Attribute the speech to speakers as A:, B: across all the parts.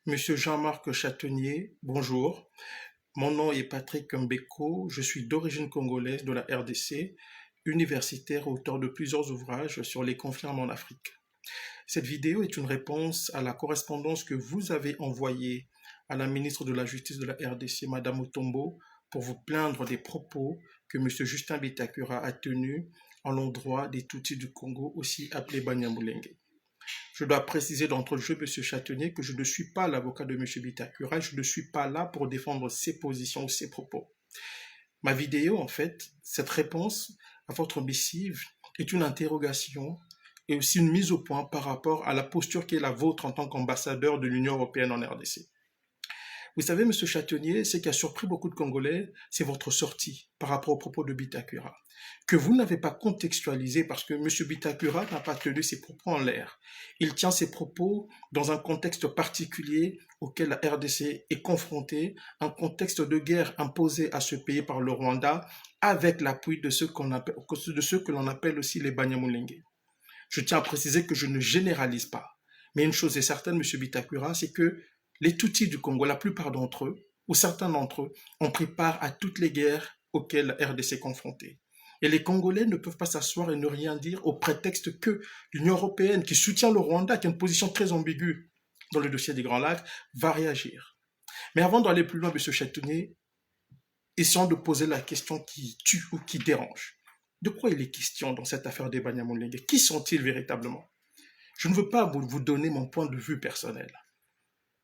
A: Monsieur Jean-Marc Chatenier, bonjour. Mon nom est Patrick Mbeko, je suis d'origine congolaise de la RDC, universitaire, auteur de plusieurs ouvrages sur les conflits en Afrique. Cette vidéo est une réponse à la correspondance que vous avez envoyée à la ministre de la Justice de la RDC, Madame Otombo, pour vous plaindre des propos que Monsieur Justin Bitakura a tenus en l'endroit des Tutsis du Congo, aussi appelés Banyamulenge. Je dois préciser d'entre le jeu, Monsieur Chatenier, que je ne suis pas l'avocat de Monsieur Bitakura, je ne suis pas là pour défendre ses positions ou ses propos. Ma vidéo, en fait, cette réponse à votre missive est une interrogation et aussi une mise au point par rapport à la posture qui est la vôtre en tant qu'ambassadeur de l'Union européenne en RDC. Vous savez, Monsieur Chatenier, ce qui a surpris beaucoup de Congolais, c'est votre sortie par rapport aux propos de Bitakura, que vous n'avez pas contextualisé parce que Monsieur Bitakura n'a pas tenu ses propos en l'air. Il tient ses propos dans un contexte particulier auquel la RDC est confrontée, un contexte de guerre imposé à ce pays par le Rwanda, avec l'appui de ceux que l'on appelle aussi les Banyamulenge. Je tiens à préciser que je ne généralise pas. Mais une chose est certaine, Monsieur Bitakura, c'est que les Tutsis du Congo, la plupart d'entre eux, ou certains d'entre eux, ont pris part à toutes les guerres auxquelles la RDC est confrontée. Et les Congolais ne peuvent pas s'asseoir et ne rien dire au prétexte que l'Union européenne, qui soutient le Rwanda, qui a une position très ambiguë dans le dossier des Grands Lacs, va réagir. Mais avant d'aller plus loin, M. Chatenier, essayons de poser la question qui tue ou qui dérange. De quoi il est question dans cette affaire des Banyamulenge? Qui sont-ils véritablement? Je ne veux pas vous donner mon point de vue personnel.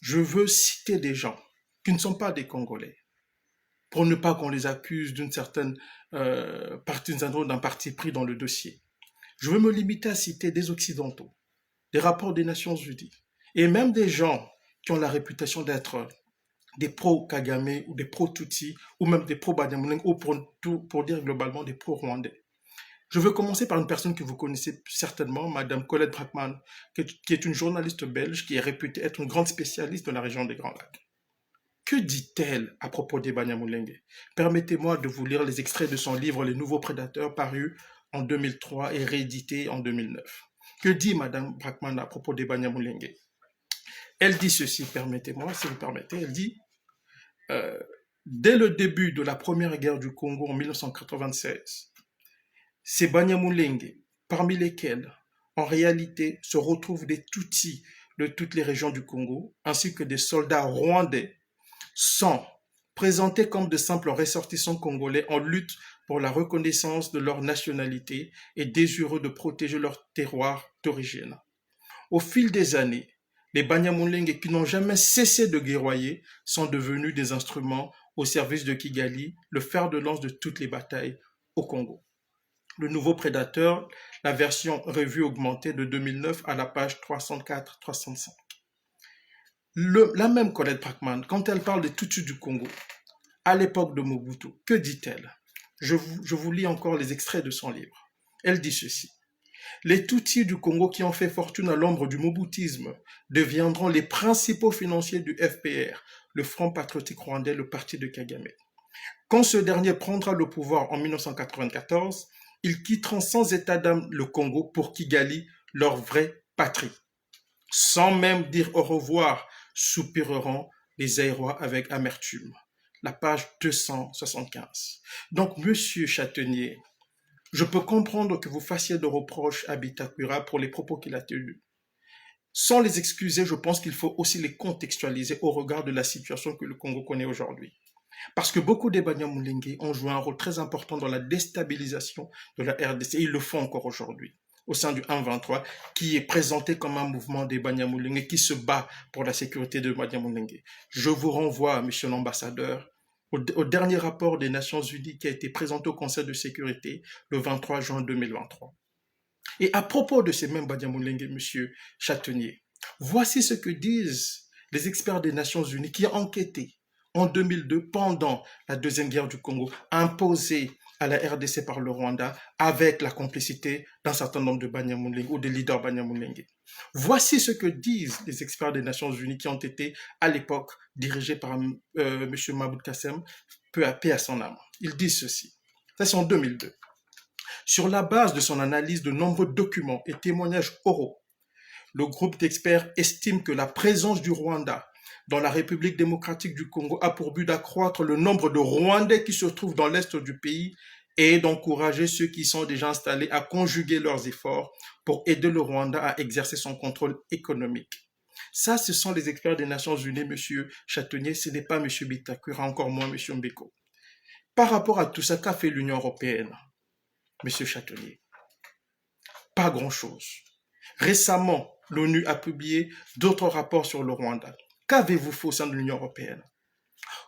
A: Je veux citer des gens qui ne sont pas des Congolais, pour ne pas qu'on les accuse d'une certaine d'un parti pris dans le dossier. Je veux me limiter à citer des Occidentaux, des rapports des Nations Unies, et même des gens qui ont la réputation d'être des pro-Kagame ou des pro-Tutsi, ou même des pro-Banyamulenge, ou pour dire globalement des pro-Rwandais. Je veux commencer par une personne que vous connaissez certainement, Madame Colette Brackman, qui est une journaliste belge qui est réputée être une grande spécialiste de la région des Grands Lacs. Que dit-elle à propos des Banyamulenge? Permettez-moi de vous lire les extraits de son livre Les Nouveaux Prédateurs, paru en 2003 et réédité en 2009. Que dit Madame Brackman à propos des Banyamulenge? Elle dit ceci, permettez-moi, si vous permettez, elle dit dès le début de la première guerre du Congo en 1996, ces Banyamulenge, parmi lesquels, en réalité, se retrouvent des Tutsis de toutes les régions du Congo, ainsi que des soldats rwandais, sont présentés comme de simples ressortissants congolais en lutte pour la reconnaissance de leur nationalité et désireux de protéger leur terroir d'origine. Au fil des années, les Banyamulenge qui n'ont jamais cessé de guerroyer sont devenus des instruments au service de Kigali, le fer de lance de toutes les batailles au Congo. Le nouveau prédateur, la version revue augmentée de 2009 à la page 304-305. La même Colette Brackman, quand elle parle des Tutsis du Congo, à l'époque de Mobutu, que dit-elle? Je vous lis encore les extraits de son livre. Elle dit ceci. Les Tutsis du Congo qui ont fait fortune à l'ombre du moboutisme deviendront les principaux financiers du FPR, le Front patriotique rwandais, le parti de Kagame. Quand ce dernier prendra le pouvoir en 1994, ils quitteront sans état d'âme le Congo pour Kigali, leur vraie patrie. Sans même dire au revoir, soupireront les Aérois avec amertume. La page 275. Donc, Monsieur Chatenier, je peux comprendre que vous fassiez de reproches à Bitakura pour les propos qu'il a tenus. Sans les excuser, je pense qu'il faut aussi les contextualiser au regard de la situation que le Congo connaît aujourd'hui. Parce que beaucoup des Banyamulenge ont joué un rôle très important dans la déstabilisation de la RDC, et ils le font encore aujourd'hui, au sein du 1-23, qui est présenté comme un mouvement des Banyamulenge qui se bat pour la sécurité de Banyamulenge. Je vous renvoie, monsieur l'ambassadeur, au dernier rapport des Nations Unies qui a été présenté au Conseil de sécurité le 23 juin 2023. Et à propos de ces mêmes Banyamulenge, monsieur Chatenier, voici ce que disent les experts des Nations Unies qui ont enquêté en 2002, pendant la Deuxième Guerre du Congo, imposée à la RDC par le Rwanda, avec la complicité d'un certain nombre de Banyamulenge ou des leaders Banyamulenge. Voici ce que disent les experts des Nations Unies qui ont été, à l'époque, dirigés par M. Mahmoud Kassem, peu à peu à son âme. Ils disent ceci. Ça, c'est en 2002. Sur la base de son analyse de nombreux documents et témoignages oraux, le groupe d'experts estime que la présence du Rwanda dans la République démocratique du Congo a pour but d'accroître le nombre de Rwandais qui se trouvent dans l'est du pays et d'encourager ceux qui sont déjà installés à conjuguer leurs efforts pour aider le Rwanda à exercer son contrôle économique. Ça, ce sont les experts des Nations Unies, Monsieur Châtaignier, ce n'est pas Monsieur Bitakura, encore moins Monsieur Mbeko. Par rapport à tout ça, qu'a fait l'Union européenne, Monsieur Châtaignier? Pas grand-chose. Récemment, l'ONU a publié d'autres rapports sur le Rwanda. Qu'avez-vous fait au sein de l'Union européenne?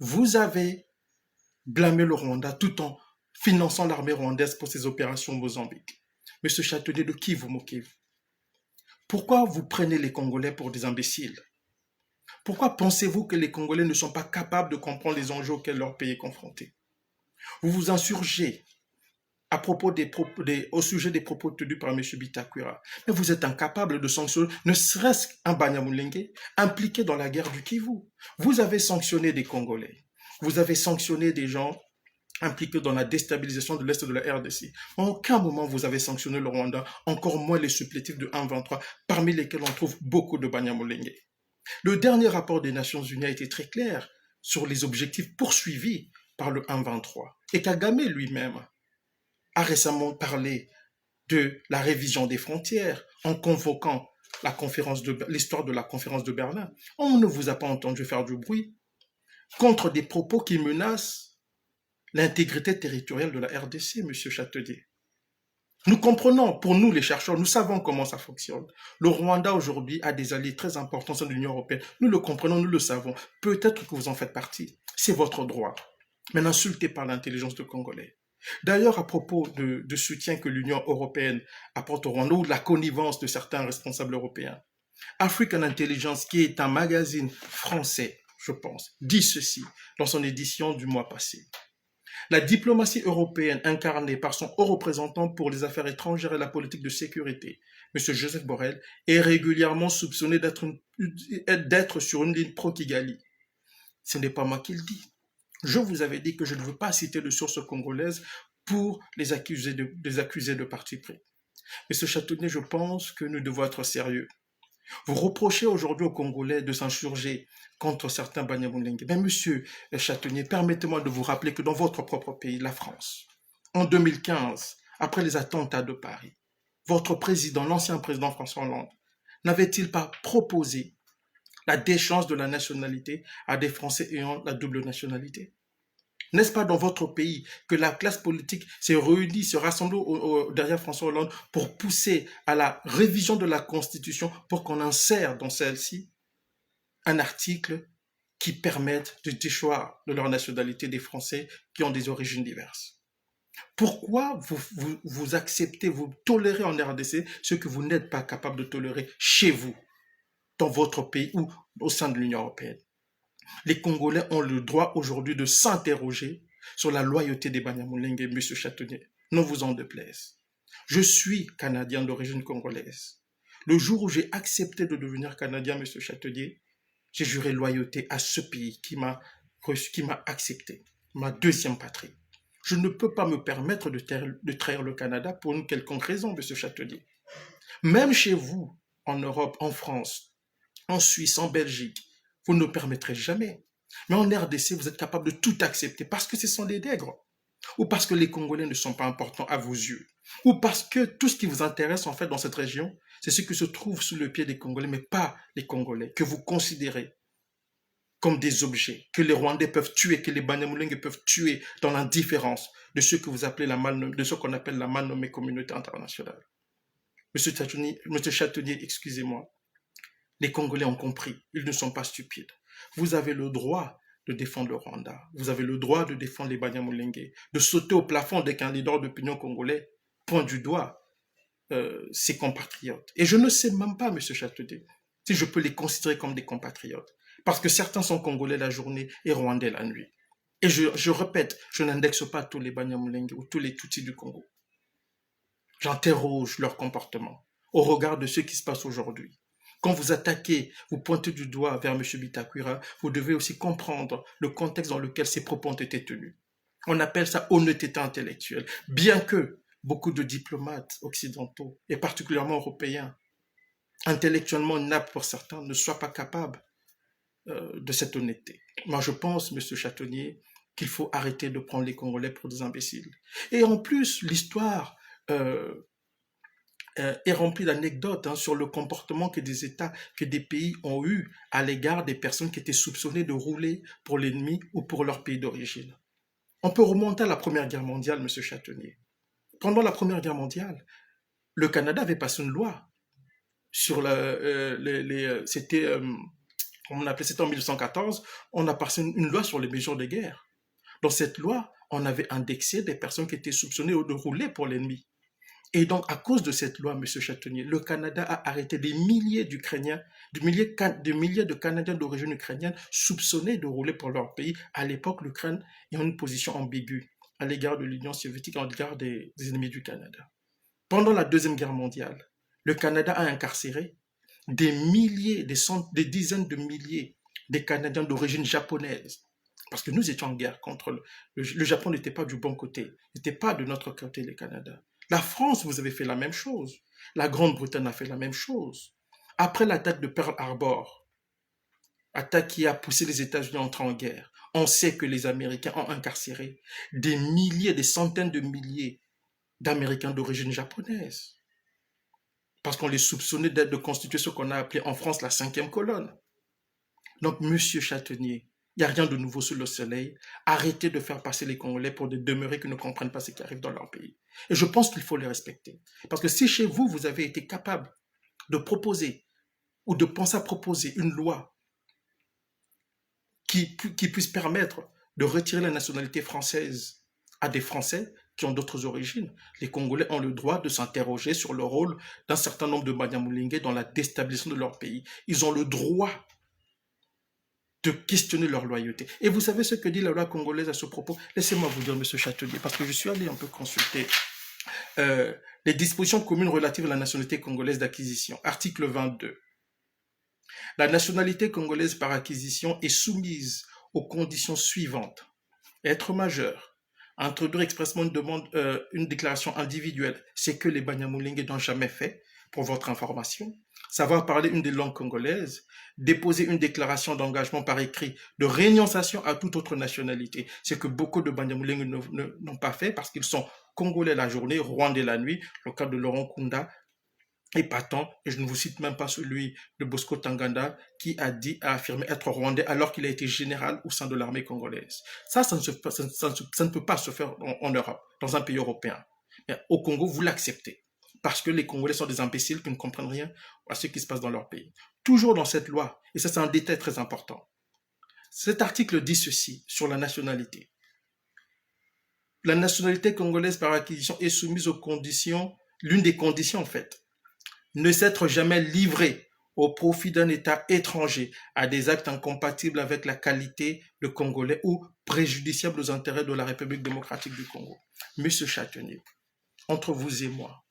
A: Vous avez blâmé le Rwanda tout en finançant l'armée rwandaise pour ses opérations au Mozambique. Monsieur Châtaignier, de qui vous moquez-vous? Pourquoi vous prenez les Congolais pour des imbéciles? Pourquoi pensez-vous que les Congolais ne sont pas capables de comprendre les enjeux auxquels leur pays est confronté? Vous vous insurgez à propos au sujet des propos tenus par M. Bitakura. Mais vous êtes incapable de sanctionner, ne serait-ce qu'un Banyamulenge impliqué dans la guerre du Kivu. Vous avez sanctionné des Congolais. Vous avez sanctionné des gens impliqués dans la déstabilisation de l'Est de la RDC. En aucun moment vous avez sanctionné le Rwanda, encore moins les supplétifs de 1,23, parmi lesquels on trouve beaucoup de Banyamulenge. Le dernier rapport des Nations Unies a été très clair sur les objectifs poursuivis par le 1,23. Et Kagame lui-même a récemment parlé de la révision des frontières en convoquant l'histoire de la conférence de Berlin. On ne vous a pas entendu faire du bruit contre des propos qui menacent l'intégrité territoriale de la RDC, M. Châtaignier. Nous comprenons, pour nous les chercheurs, nous savons comment ça fonctionne. Le Rwanda aujourd'hui a des alliés très importants dans l'Union européenne. Nous le comprenons, nous le savons. Peut-être que vous en faites partie. C'est votre droit. Mais n'insultez pas l'intelligence de Congolais. D'ailleurs, à propos de soutien que l'Union européenne apporte au Rwanda ou de la connivence de certains responsables européens, African Intelligence, qui est un magazine français, je pense, dit ceci dans son édition du mois passé. La diplomatie européenne incarnée par son haut représentant pour les affaires étrangères et la politique de sécurité, M. Joseph Borrell, est régulièrement soupçonné d'être sur une ligne pro-Kigali. Ce n'est pas moi qui le dis. Je vous avais dit que je ne veux pas citer de sources congolaises pour les accuser de parti pris. Mais ce Châtaignier, je pense que nous devons être sérieux. Vous reprochez aujourd'hui aux Congolais de s'insurger contre certains Banyamulenge. Mais monsieur Châtaignier, permettez-moi de vous rappeler que dans votre propre pays, la France, en 2015, après les attentats de Paris, votre président, l'ancien président François Hollande, n'avait-il pas proposé la déchéance de la nationalité à des Français ayant la double nationalité? N'est-ce pas dans votre pays que la classe politique s'est réunie, se rassemble derrière François Hollande pour pousser à la révision de la Constitution pour qu'on insère dans celle-ci un article qui permette de déchoir de leur nationalité des Français qui ont des origines diverses? Pourquoi vous acceptez, vous tolérez en RDC ce que vous n'êtes pas capable de tolérer chez vous, dans votre pays ou au sein de l'Union européenne? Les Congolais ont le droit aujourd'hui de s'interroger sur la loyauté des Banyamulenge, M. Châtaignier. Ne vous en déplaise. Je suis Canadien d'origine congolaise. Le jour où j'ai accepté de devenir Canadien, M. Châtaignier, j'ai juré loyauté à ce pays qui m'a accepté, ma deuxième patrie. Je ne peux pas me permettre de trahir le Canada pour une quelconque raison, M. Châtaignier. Même chez vous, en Europe, en France, en Suisse, en Belgique, vous ne le permettrez jamais. Mais en RDC, vous êtes capable de tout accepter parce que ce sont des nègres, ou parce que les Congolais ne sont pas importants à vos yeux, ou parce que tout ce qui vous intéresse en fait dans cette région, c'est ce qui se trouve sous le pied des Congolais, mais pas les Congolais, que vous considérez comme des objets, que les Rwandais peuvent tuer, que les Banyamulenge peuvent tuer dans l'indifférence de ce que vous appelez de ce qu'on appelle la mal nommée communauté internationale. Monsieur Châtaignier, excusez-moi. Les Congolais ont compris, ils ne sont pas stupides. Vous avez le droit de défendre le Rwanda, vous avez le droit de défendre les Banyamulenge, de sauter au plafond dès qu'un leader d'opinion congolais pointe du doigt ses compatriotes. Et je ne sais même pas, M. Châtaignier, si je peux les considérer comme des compatriotes, parce que certains sont Congolais la journée et Rwandais la nuit. Et je répète, je n'indexe pas tous les Banyamulenge ou tous les Tutsis du Congo. J'interroge leur comportement au regard de ce qui se passe aujourd'hui. Quand vous attaquez, vous pointez du doigt vers M. Bitakura, vous devez aussi comprendre le contexte dans lequel ces propos ont été tenus. On appelle ça honnêteté intellectuelle. Bien que beaucoup de diplomates occidentaux, et particulièrement européens, intellectuellement inaptes pour certains, ne soient pas capables de cette honnêteté. Moi, je pense, Monsieur Châtonnier, qu'il faut arrêter de prendre les Congolais pour des imbéciles. Et en plus, l'histoire euh, est remplie d'anecdotes sur le comportement que des États, que des pays ont eu à l'égard des personnes qui étaient soupçonnées de rouler pour l'ennemi ou pour leur pays d'origine. On peut remonter à la Première Guerre mondiale, Monsieur Châtonnier. Pendant la Première Guerre mondiale, le Canada avait passé une loi sur c'était, on appelait, c'était en 1914, on a passé une loi sur les mesures de guerre. Dans cette loi, on avait indexé des personnes qui étaient soupçonnées de rouler pour l'ennemi. Et donc, à cause de cette loi, Monsieur Châtonnier, le Canada a arrêté des milliers d'Ukrainiens, des milliers de Canadiens d'origine ukrainienne soupçonnés de rouler pour leur pays. À l'époque, l'Ukraine est en une position ambiguë à l'égard de l'Union soviétique, à l'égard des ennemis du Canada. Pendant la Deuxième Guerre mondiale, le Canada a incarcéré des milliers, des dizaines de milliers de Canadiens d'origine japonaise. Parce que nous étions en guerre contre le Japon n'était pas du bon côté, n'était pas de notre côté, le Canada. La France, vous avez fait la même chose. La Grande-Bretagne a fait la même chose. Après l'attaque de Pearl Harbor, attaque qui a poussé les États-Unis à entrer en guerre, on sait que les Américains ont incarcéré des milliers, des centaines de milliers d'Américains d'origine japonaise. Parce qu'on les soupçonnait de constituer ce qu'on a appelé en France la cinquième colonne. Donc, Monsieur Châtonnier, il n'y a rien de nouveau sous le soleil. Arrêtez de faire passer les Congolais pour des demeurés qui ne comprennent pas ce qui arrive dans leur pays. Et je pense qu'il faut les respecter. Parce que si chez vous, vous avez été capable de proposer ou de penser à proposer une loi qui puisse permettre de retirer la nationalité française à des Français qui ont d'autres origines, les Congolais ont le droit de s'interroger sur le rôle d'un certain nombre de Banyamulenge dans la déstabilisation de leur pays. Ils ont le droit de questionner leur loyauté. Et vous savez ce que dit la loi congolaise à ce propos? Laissez-moi vous dire, Monsieur Châtelier, parce que je suis allé un peu consulter les dispositions communes relatives à la nationalité congolaise d'acquisition. Article 22. La nationalité congolaise par acquisition est soumise aux conditions suivantes. Être majeur, introduire expressement une déclaration individuelle, c'est que les Banyamulenge n'ont jamais fait, pour votre information, savoir parler une des langues congolaises, déposer une déclaration d'engagement par écrit de rénonciation à toute autre nationalité. C'est que beaucoup de Banyamulenge n'ont pas fait parce qu'ils sont congolais la journée, rwandais la nuit. Le cas de Laurent Kunda est patent, et je ne vous cite même pas celui de Bosco Tanganda qui a affirmé être rwandais alors qu'il a été général au sein de l'armée congolaise. Ça ne peut pas se faire en Europe, dans un pays européen. Mais au Congo, vous l'acceptez. Parce que les Congolais sont des imbéciles qui ne comprennent rien à ce qui se passe dans leur pays. Toujours dans cette loi, et ça c'est un détail très important, cet article dit ceci sur la nationalité. La nationalité congolaise par acquisition est soumise aux conditions, l'une des conditions en fait, ne s'être jamais livré au profit d'un État étranger à des actes incompatibles avec la qualité de Congolais ou préjudiciables aux intérêts de la République démocratique du Congo. Monsieur Châtelier, entre vous et moi,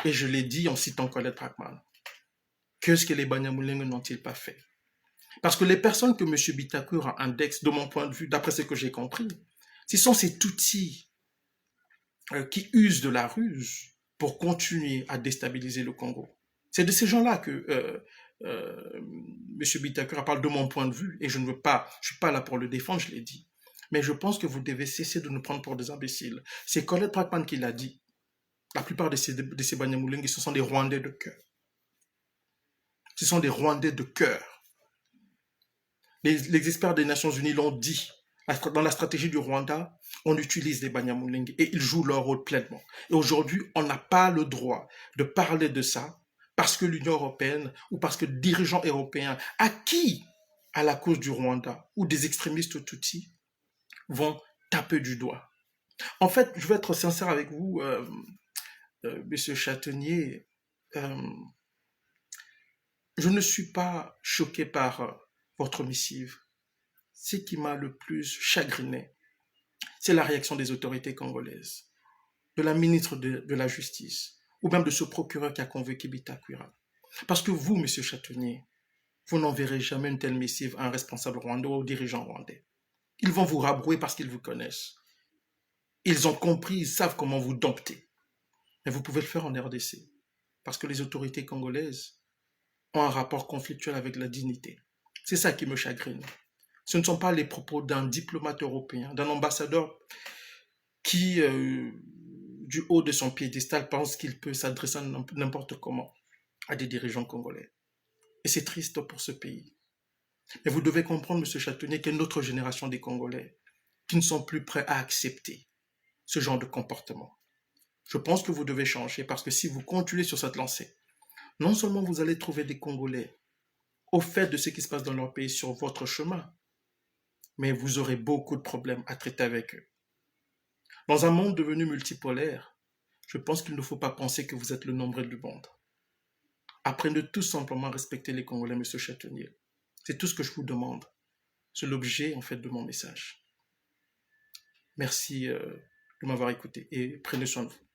A: et je l'ai dit en citant Colette Brackman, qu'est-ce que les Banyamulenge n'ont-ils pas fait? Parce que les personnes que M. Bitakour indexe, de mon point de vue, d'après ce que j'ai compris, ce sont ces tutsis qui usent de la ruse pour continuer à déstabiliser le Congo. C'est de ces gens-là que M. Bitakour parle de mon point de vue, et je ne suis pas là pour le défendre, je l'ai dit. Mais je pense que vous devez cesser de nous prendre pour des imbéciles. C'est Colette Brackman qui l'a dit. La plupart de ces Banyamulenge, ce sont des Rwandais de cœur. Ce sont des Rwandais de cœur. Les experts des Nations Unies l'ont dit. Dans la stratégie du Rwanda, on utilise les Banyamulenge et ils jouent leur rôle pleinement. Et aujourd'hui, on n'a pas le droit de parler de ça parce que l'Union européenne ou parce que dirigeants européens acquis à la cause du Rwanda ou des extrémistes tutsis vont taper du doigt. En fait, je vais être sincère avec vous, Monsieur Châtelier, je ne suis pas choqué par votre missive. Ce qui m'a le plus chagriné, c'est la réaction des autorités congolaises, de la ministre de la Justice, ou même de ce procureur qui a convoqué Bitakwira. Parce que vous, Monsieur Châtelier, vous n'enverrez jamais une telle missive à un responsable rwandais ou aux dirigeants rwandais. Ils vont vous rabrouer parce qu'ils vous connaissent. Ils ont compris, ils savent comment vous dompter. Mais vous pouvez le faire en RDC, parce que les autorités congolaises ont un rapport conflictuel avec la dignité. C'est ça qui me chagrine. Ce ne sont pas les propos d'un diplomate européen, d'un ambassadeur qui, du haut de son piédestal, pense qu'il peut s'adresser n'importe comment à des dirigeants congolais. Et c'est triste pour ce pays. Mais vous devez comprendre, Monsieur Châtonnier, qu'il y a une autre génération des Congolais qui ne sont plus prêts à accepter ce genre de comportement. Je pense que vous devez changer parce que si vous continuez sur cette lancée, non seulement vous allez trouver des Congolais au fait de ce qui se passe dans leur pays sur votre chemin, mais vous aurez beaucoup de problèmes à traiter avec eux. Dans un monde devenu multipolaire, je pense qu'il ne faut pas penser que vous êtes le nombril du monde. Apprenez tout simplement à respecter les Congolais, Monsieur Châtonnier. C'est tout ce que je vous demande. C'est l'objet, en fait, de mon message. Merci de m'avoir écouté et prenez soin de vous.